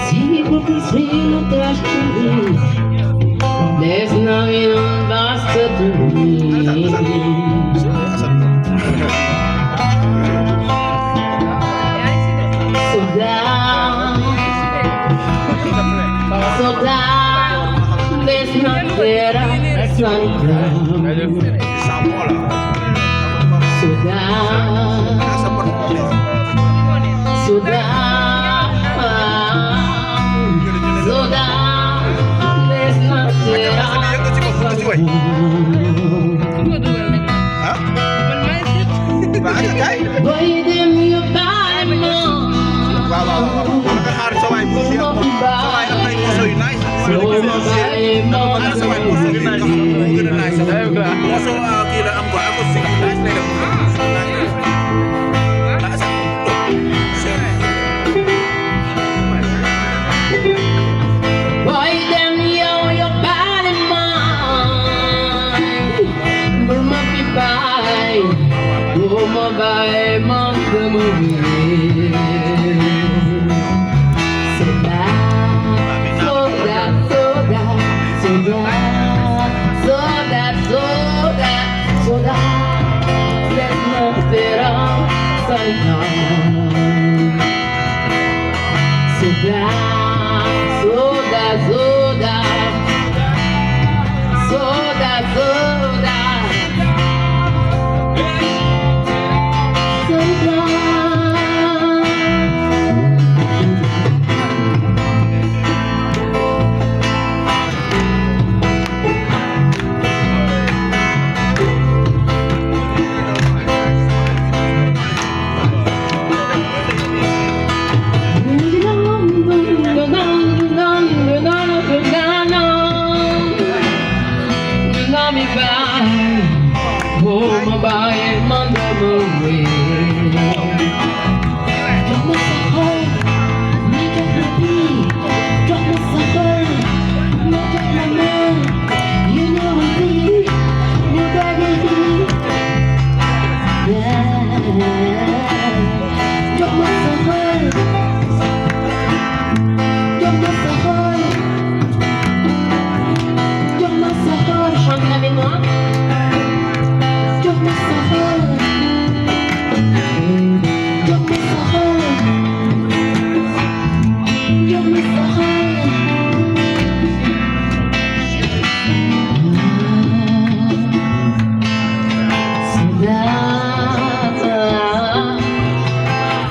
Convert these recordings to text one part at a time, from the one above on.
Sigue porque el cielo tras ti. There's nothing basta to me. So down, there's nothing better, sunny ground. So down, so down, so down, there's nothing better, sunny ground. Boy, them you buy more.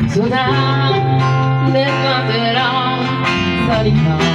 So now, let's not get on,